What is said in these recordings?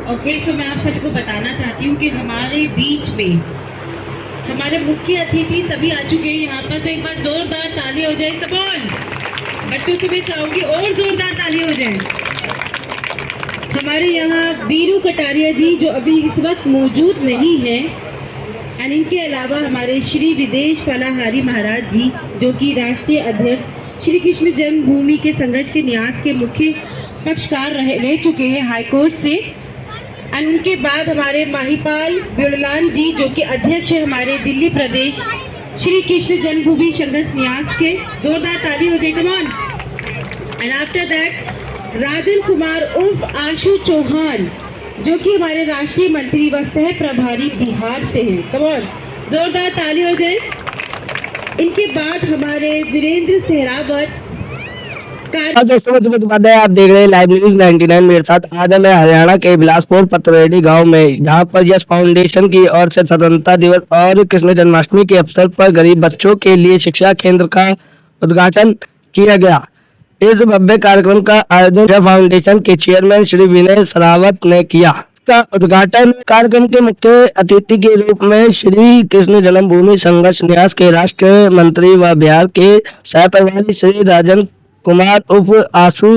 Okay, सो मैं आप सबको बताना चाहती हूँ कि हमारे बीच में हमारे मुख्य अतिथि सभी आ चुके हैं यहाँ पर। तो एक बार जोरदार ताली हो जाए। कम ऑन, बच्चों से मैं चाहूँगी और जोरदार ताली हो जाए। हमारे यहाँ बीरू कटारिया जी जो अभी इस वक्त मौजूद नहीं है, और इनके अलावा हमारे श्री विदेश फलाहारी महाराज जी जो कि राष्ट्रीय अध्यक्ष श्री कृष्ण जन्मभूमि के संघर्ष के न्यास के मुख्य पक्षकार रह चुके हैं हाई कोर्ट से। और उनके बाद हमारे माहिपाल बिड़लान जी जो कि अध्यक्ष है हमारे दिल्ली प्रदेश श्री कृष्ण जन्मभूमि संघर्ष न्यास के। जोरदार ताली हो जाए, come on. And after that Rajan Kumar उर्फ आशु चौहान जो कि हमारे राष्ट्रीय मंत्री व सह प्रभारी बिहार से हैं। कम ऑन, जोरदार ताली हो जाए। इनके बाद हमारे वीरेंद्र सहरावत। दोस्तों आप देख रहे हैं लाइव न्यूज 99 मेरे साथ। आज मैं हरियाणा के बिलासपुर पतरेडी गांव में, जहां पर यश फाउंडेशन की ओर से स्वतंत्रता दिवस और कृष्ण जन्माष्टमी के अवसर पर गरीब बच्चों के लिए शिक्षा केंद्र का उद्घाटन किया गया। इस भव्य कार्यक्रम का आयोजन यश फाउंडेशन के चेयरमैन श्री विनय सरावत ने किया। का उद्घाटन कार्यक्रम के मुख्य अतिथि के रूप में श्री कृष्ण जन्मभूमि संघर्ष न्यास के राष्ट्रीय मंत्री व बिहार के सह प्रभारी श्री राजन कुमार उर्फ आशु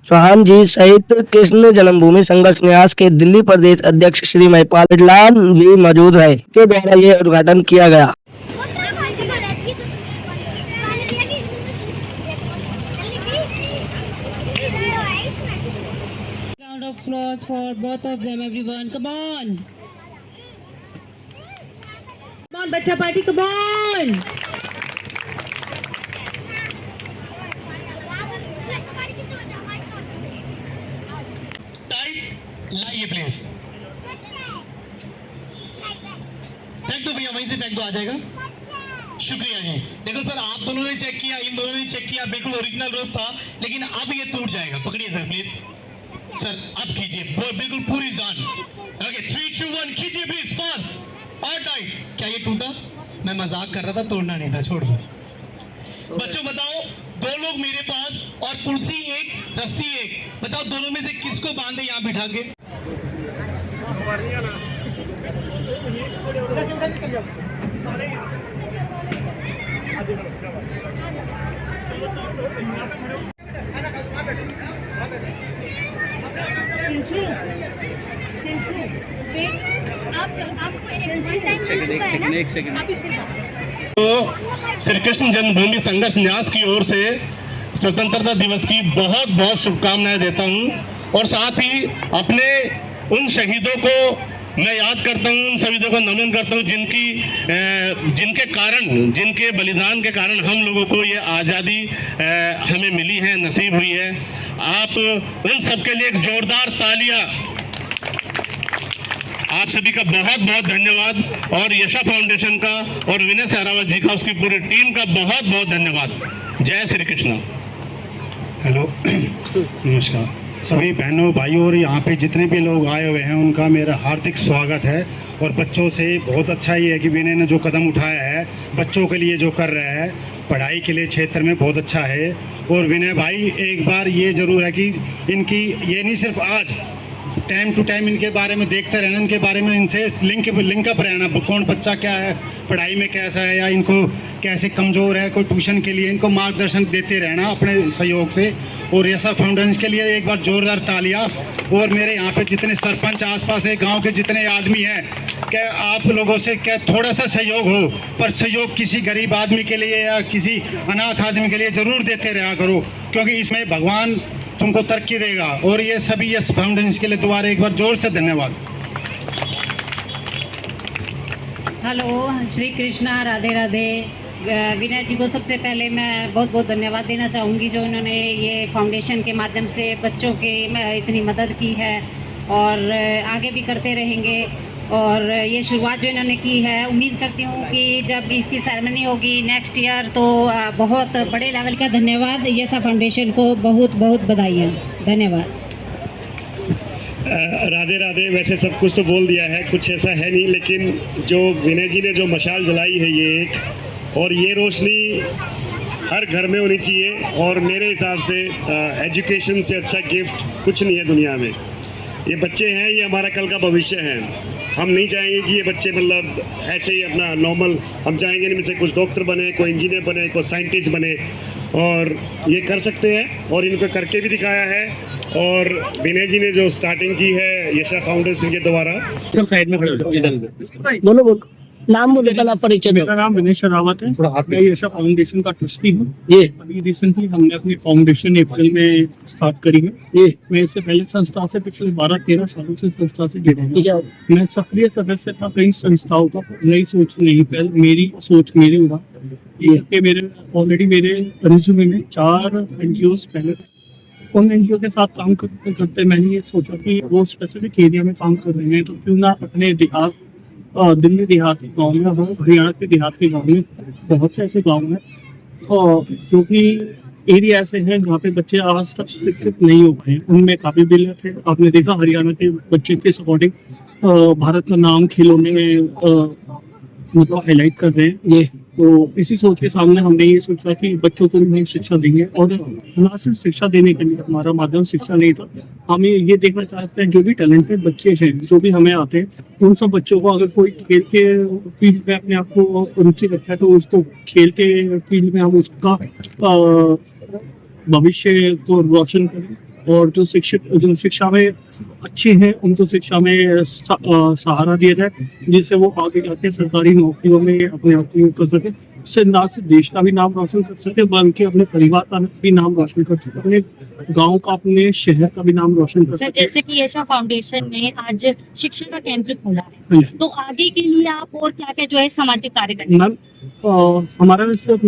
चौहान जी सहित कृष्ण जन्मभूमि संघर्ष न्यास के दिल्ली प्रदेश अध्यक्ष श्री महिपाल बिड़लान भी मौजूद है, के द्वारा ये उद्घाटन किया गया। Round of applause for both of them, everyone. Come on. Come on, बच्चा पार्टी, come on. लाइए प्लीज, फेंक दो भैया, वहीं से फेंक दो, आ जाएगा। शुक्रिया जी। देखो सर, आप दोनों ने चेक किया, इन दोनों ने चेक किया, बिल्कुल ओरिजिनल रूप था, लेकिन अब ये टूट जाएगा। पकड़िए सर प्लीज, सर अब खींचिए बिल्कुल पूरी जान। ओके 3 2 1 खींचिए प्लीज, फास्ट और टाइट। क्या ये टूटा? मैं मजाक कर रहा था, तोड़ना नहीं था, छोड़ दो। बच्चों बताओ, दो लोग मेरे पास और कुर्सी एक, रस्सी एक, बताओ दोनों में से किसको बांधे यहाँ बिठा के? एक सेकंड। तो श्री कृष्ण जन्मभूमि संघर्ष न्यास की ओर से स्वतंत्रता दिवस की बहुत बहुत शुभकामनाएं देता हूं, और साथ ही अपने उन शहीदों को मैं याद करता हूं, उन शहीदों को नमन करता हूं जिनके कारण, जिनके बलिदान के कारण हम लोगों को ये आज़ादी हमें मिली है, नसीब हुई है। आप उन सबके लिए एक जोरदार तालियां। आप सभी का बहुत बहुत धन्यवाद, और यशा फाउंडेशन का और विनय सहरावत जी का, उसकी पूरी टीम का बहुत बहुत धन्यवाद। जय श्री कृष्ण। हेलो, नमस्कार सभी बहनों भाइयों, और यहाँ पे जितने भी लोग आए हुए हैं उनका मेरा हार्दिक स्वागत है। और बच्चों से बहुत अच्छा ये है कि विनय ने जो कदम उठाया है बच्चों के लिए, जो कर रहा है पढ़ाई के लिए क्षेत्र में, बहुत अच्छा है। और विनय भाई, एक बार ये ज़रूर है कि इनकी ये नहीं सिर्फ आज, टाइम टू टाइम इनके बारे में देखते रहना, इनके बारे में इनसे लिंकअप रहना, कौन बच्चा क्या है, पढ़ाई में कैसा है, या इनको कैसे कमज़ोर है, कोई ट्यूशन के लिए इनको मार्गदर्शन देते रहना अपने सहयोग से। और यशा फाउंडेशन के लिए एक बार जोरदार तालियां। और मेरे यहाँ पे जितने सरपंच आसपास है, गांव के जितने आदमी हैं, क्या आप लोगों से क्या थोड़ा सा सहयोग हो, पर सहयोग किसी गरीब आदमी के लिए या किसी अनाथ आदमी के लिए ज़रूर देते रहा करो, क्योंकि इसमें भगवान तुमको तरक्की देगा। और ये सभी यश फाउंडेशन के लिए दोबारा एक बार जोर से धन्यवाद। हेलो, श्री कृष्णा, राधे राधे। विनय जी को सबसे पहले मैं बहुत बहुत धन्यवाद देना चाहूँगी, जो इन्होंने ये फाउंडेशन के माध्यम से बच्चों के इतनी मदद की है, और आगे भी करते रहेंगे। और ये शुरुआत जो इन्होंने की है, उम्मीद करती हूँ कि जब इसकी सेरेमनी होगी नेक्स्ट ईयर तो बहुत बड़े लेवल का। धन्यवाद यशा फाउंडेशन को, बहुत बहुत बधाइयाँ, धन्यवाद। राधे राधे। वैसे सब कुछ तो बोल दिया है, कुछ ऐसा है नहीं, लेकिन जो विनय जी ने जो मशाल जलाई है ये एक, और ये रोशनी हर घर में होनी चाहिए। और मेरे हिसाब से एजुकेशन से अच्छा गिफ्ट कुछ नहीं है दुनिया में। ये बच्चे हैं, ये हमारा कल का भविष्य है। हम नहीं चाहेंगे कि ये बच्चे मतलब ऐसे ही अपना नॉर्मल, हम चाहेंगे इनमें से कुछ डॉक्टर बने, कोई इंजीनियर बने, कोई साइंटिस्ट बने, और ये कर सकते हैं और इनको करके भी दिखाया है। और विनय जी ने जो स्टार्टिंग की है यशा फाउंडेशन के द्वारा, साइड में खड़े हो जाओ, इधर बोलो बोलो, नाम बोलो, पहला परिचय दो। मेरा नाम विनय शरावत है, मैं यशा फाउंडेशन का ट्रस्टी हूँ। ये अभी रिसेंटली हमने अपनी फाउंडेशन अप्रैल में स्टार्ट करी है। ये मैं इससे पहले संस्था से पिछले 12-13 सालों से संस्था से जुड़ा हूँ। क्या मैं सक्रिय सदस्य था कई संस्थाओं का, नई सोच नहीं, पहले मेरी सोच मेरी उड़ा ये मेरे ऑलरेडी मेरे रिज्यूमे में 4 NGOs पहले थे। उन NGO के साथ काम करते करते मैंने ये सोचा कि वो स्पेसिफिक एरिया में काम कर रहे हैं तो क्यों ना अपने देहात, दिल्ली देहाती गाँव में हो, हरियाणा के देहाती गाँव में बहुत से ऐसे गाँव हैं और जो कि एरिया ऐसे हैं जहाँ पे बच्चे आज तक शिक्षित नहीं हो पाए, उनमें काफी दिल्लत है। आपने देखा हरियाणा के बच्चे के अकॉर्डिंग भारत का नाम खेलों में मतलब हाईलाइट कर रहे हैं ये। तो इसी सोच के सामने हमने ये सोचा कि बच्चों को भी हम शिक्षा देंगे और ना सिर्फ शिक्षा देने के लिए हमारा माध्यम शिक्षा नहीं था, हम ये देखना चाहते हैं जो भी टैलेंटेड बच्चे हैं जो भी हमें आते हैं उन सब बच्चों को अगर कोई खेल के फील्ड में अपने आप को रुचि रखता है तो उसको खेल के फील्ड में हम उसका भविष्य को रोशन करें और जो शिक्षा में अच्छे हैं उनको शिक्षा में सहारा दिया जाए जिससे वो आगे जाके सरकारी नौकरियों में अपने आप को कर सके। उससे ना सिर्फ देश का भी नाम रोशन कर सके बल्कि अपने परिवार का भी नाम रोशन कर सके, अपने गांव का, अपने शहर का भी नाम रोशन कर सर, सके। जैसे कि यशा फाउंडेशन ने आज शिक्षा का केंद्र खोला है, तो आगे के लिए आप और क्या क्या जो है सामाजिक कार्य करेंगे? मैम हमारा सिर्फ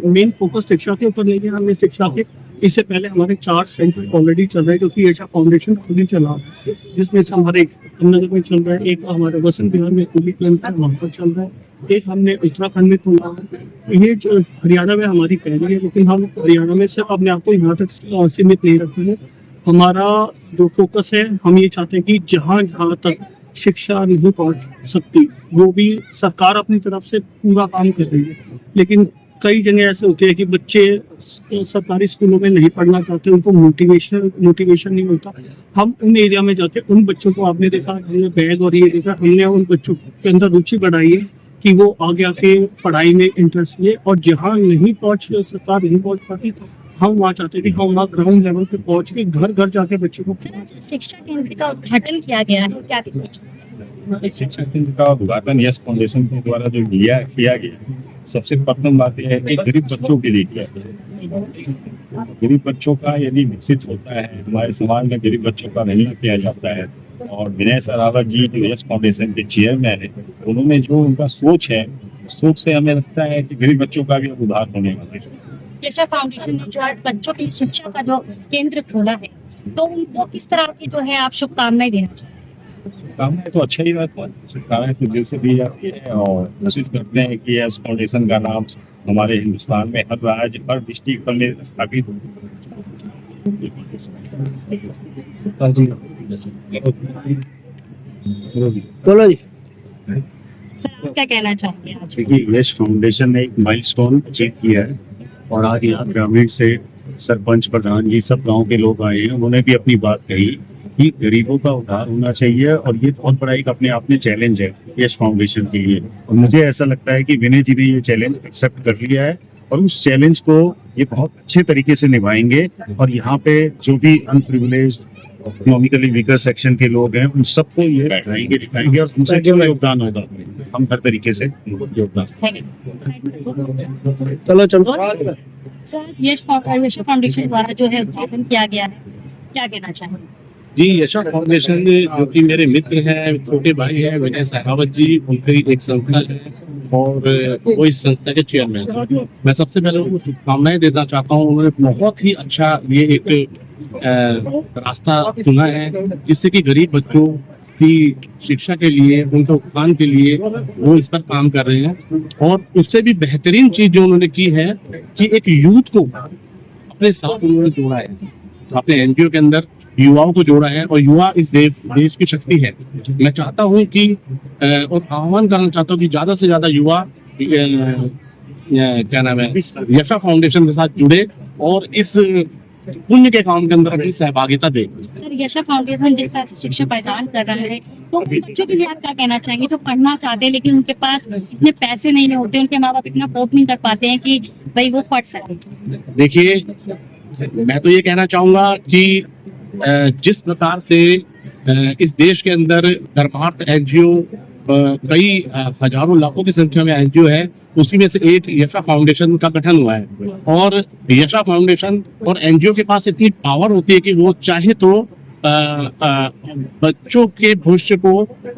मेन फोकस शिक्षा के ऊपर नहीं है, हमें शिक्षा के इससे पहले हमारे 4 सेंटर ऑलरेडी चल रहे हैं क्योंकि यशा फाउंडेशन खुद ही चला है, जिसमें से हमारे एक कन्नगर में चल रहा है, एक हमारे वसंत बिहार में खुली क्लिनिक है वहाँ पर चल रहा है, एक हमने उत्तराखंड में खोला है। ये जो हरियाणा में हमारी पहली है लेकिन हम हरियाणा में सिर्फ अपने आप को यहाँ तक सीमित नहीं रखते हैं। हमारा जो फोकस है हम ये चाहते हैं कि जहाँ जहाँ तक शिक्षा नहीं पहुँच सकती वो भी सरकार अपनी तरफ से पूरा काम कर रही है, लेकिन कई जगह ऐसे होते हैं कि बच्चे सरकारी स्कूलों में नहीं पढ़ना चाहते, उनको मोटिवेशन नहीं मिलता। हम उन एरिया में जाके उन बच्चों को, आपने देखा हमने बैग और ये देखा, हमने उन बच्चों के अंदर रुचि बढ़ाई है कि वो आगे आके पढ़ाई में इंटरेस्ट ले और जहाँ नहीं सरकार नहीं पहुँच पाती तो हम वहाँ चाहते हैं कि हम वहाँ ग्राउंड लेवल पे पहुँच के घर घर जाके बच्चों को शिक्षा केंद्र का उद्घाटन किया गया है, क्या कहना चाहिए? शिक्षा केंद्र का उद्घाटन यश फाउंडेशन के द्वारा जो किया गया, सबसे प्रथम बात यह है कि गरीब बच्चों के लिए किया गया। गरीब बच्चों का यदि विकसित होता है, हमारे समाज में गरीब बच्चों का नहीं किया जाता है और विनय शरावत जी जो यश फाउंडेशन के चेयरमैन है, उन्होंने जो उनका सोच है, सोच से हमें लगता है कि गरीब बच्चों का भी अब उद्धार होने वाला है। यशा फाउंडेशन ने जो आज बच्चों की शिक्षा का जो केंद्र खोला है तो उनको किस तरह की जो है आप शुभकामनाएं देना चाहिए? शुभकामनाएं तो अच्छा ही रहता है, शुभकामनाएं तो दिल से दी जाती है और कोशिश करते हैं कि यश फाउंडेशन का नाम हमारे हिंदुस्तान में हर राज्य, हर डिस्ट्रिक्ट में स्थापित हो। बोलो जी। सर, आप क्या कहना चाहेंगे आज? देखिए, यश फाउंडेशन ने एक माइलस्टोन अचीव किया है और आज यहाँ ग्रामीण से सरपंच, प्रधान जी, सब गांव के लोग आए हैं, उन्होंने भी अपनी बात कही कि गरीबों का उद्धार होना चाहिए और ये बहुत बड़ा एक अपने आप में चैलेंज है यश फाउंडेशन के लिए। और मुझे ऐसा लगता है कि विनय जी ने ये चैलेंज एक्सेप्ट कर लिया है और उस चैलेंज को ये बहुत अच्छे तरीके से निभाएंगे और यहाँ पे जो भी अनप्रिविलेज्ड, इकोनॉमिकली वीकर सेक्शन के लोग हैं उन सबको ये दिखाएंगे और उनसे जो योगदान होगा हम हर तरीके से योगदान। चलो सर, यशा फाउंडेशन द्वारा जो है उद्घाटन किया गया है, क्या कहना चाहेंगे? जी, यशा फाउंडेशन जो कि मेरे मित्र हैं, छोटे भाई हैं विनय शरावत जी, उनकी एक संस्था है और वो इस संस्था के चेयरमैन। मैं सबसे पहले उनको शुभकामनाएं देना चाहता हूँ। उन्होंने बहुत ही अच्छा ये एक रास्ता चुना है जिससे कि गरीब बच्चों की शिक्षा के लिए, उनके उत्थान के लिए वो इस पर काम कर रहे हैं। और उससे भी बेहतरीन चीज जो उन्होंने की है कि एक यूथ को अपने साथ उन्होंने जोड़ा है, अपने एनजीओ के अंदर युवाओं को जोड़ा है और युवा इस देश की शक्ति है। मैं चाहता हूं कि और आह्वान करना चाहता हूं कि ज्यादा से ज्यादा युवा क्या नाम है यशा फाउंडेशन के साथ जुड़े और इस पुण्य के काम के अंदर अपनी सहभागिता दें। सर यशा फाउंडेशन जिस तरह से शिक्षा प्रदान कर रहा है तो उन बच्चों के लिए आप क्या कहना चाहेंगे जो पढ़ना चाहते हैं लेकिन उनके पास इतने पैसे नहीं होते, उनके माँ बाप इतना अफोर्ड नहीं कर पाते हैं कि भाई वो पढ़ सके? देखिए, मैं तो ये कहना चाहूंगा कि जिस प्रकार से इस देश के अंदर धर्मार्थ एनजीओ कई हजारों लाखों की संख्या में एनजीओ है, उसी में से एक यशा फाउंडेशन का गठन हुआ है। और यशा फाउंडेशन और एनजीओ के पास इतनी पावर होती है कि वो चाहे तो बच्चों के भविष्य को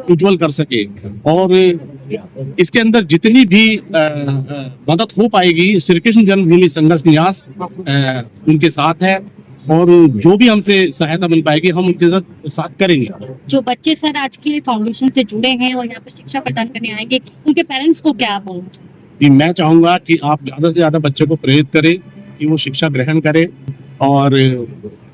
उज्जवल कर सके। और इसके अंदर जितनी भी मदद हो पाएगी, श्री कृष्ण जन्मभूमि संघर्ष न्यास उनके साथ है और जो भी हमसे सहायता मिल पाएगी हम उनके साथ करेंगे। जो बच्चे सर आज के फाउंडेशन से जुड़े हैं और यहाँ पे शिक्षा प्रदान करने आएंगे, उनके पेरेंट्स को क्या आप बोलना चाहेंगे? कि मैं चाहूंगा कि आप ज्यादा से ज्यादा बच्चों को प्रेरित करें कि वो शिक्षा ग्रहण करें और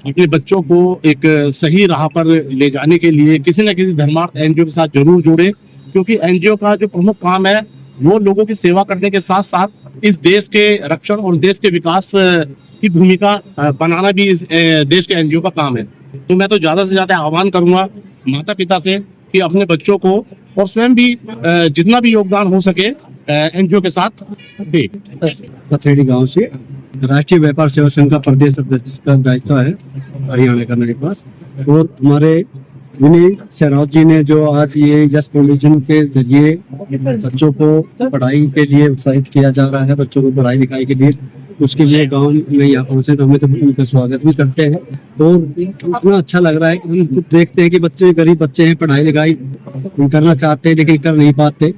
अपने बच्चों को एक सही राह पर ले जाने के लिए किसी न किसी धर्मार्थ एनजीओ के साथ जरूर जुड़े, क्योंकि एनजीओ का जो प्रमुख काम है वो लोगों की सेवा करने के साथ साथ इस देश के रक्षण और देश के विकास की भूमिका बनाना भी इस देश के एनजीओ का काम है। तो मैं तो ज्यादा से ज्यादा आह्वान करूंगा माता पिता से कि अपने बच्चों को और स्वयं भी जितना भी योगदान हो सके एनजीओ के साथ दे। पथरेडी गांव से राष्ट्रीय व्यापार सेवा संघ का प्रदेश अध्यक्ष का दायित्व है हरियाणा का मेरे पास। और हमारे विनय सहरावत जी ने जो आज ये यश फाउंडेशन के जरिए बच्चों को पढ़ाई के लिए उत्साहित किया जा रहा है, बच्चों को पढ़ाई लिखाई के लिए, उसके लिए गांव में यहाँ पहुंचे तो हमें तो उनका स्वागत भी करते हैं। तो इतना अच्छा लग रहा है कि हम देखते हैं कि बच्चे गरीब बच्चे हैं, पढ़ाई लिखाई करना चाहते हैं लेकिन कर नहीं पाते।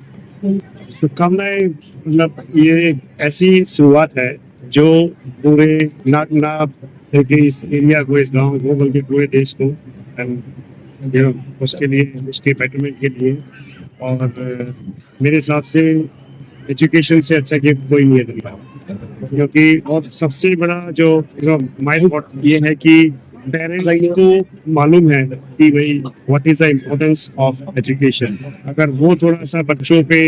शुभकामनाएं, मतलब ये ऐसी शुरुआत है जो पूरे ना कि इस एरिया को, इस गांव को, बल्कि पूरे देश को उसके लिए, उसके बेटरमेंट के लिए। और मेरे हिसाब से एजुकेशन से अच्छा गिफ्ट कोई नहीं है दुनिया में, क्योंकि और सबसे बड़ा जो माइंड थॉट ये है कि पेरेंट्स को मालूम है कि भाई what is the importance of education. अगर वो थोड़ा सा बच्चों पे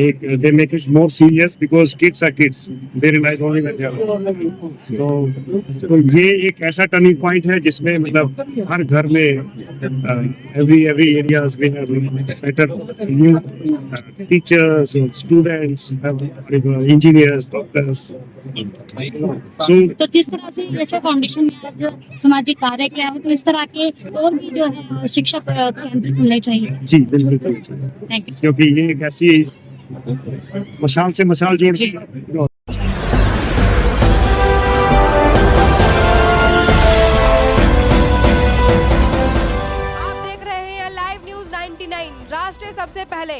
एक they make it more serious, because kids are kids, they realise only when they are. तो ये एक ऐसा टर्निंग पॉइंट है जिसमें मतलब हर घर में every areas we have better new teachers, students, engineers, doctors. तो जिस तरह से यशा फाउंडेशन ने आज सामाजिक कार्य किया है, तो इस तरह के और भी जो है शिक्षा केंद्र खुलने चाहिए। जी बिल्कुल, थैंक यू। क्योंकि ये एक ऐसी मशाल से मशाल जोड़ती है। आप देख रहे हैं लाइव न्यूज 99, राष्ट्र सबसे पहले।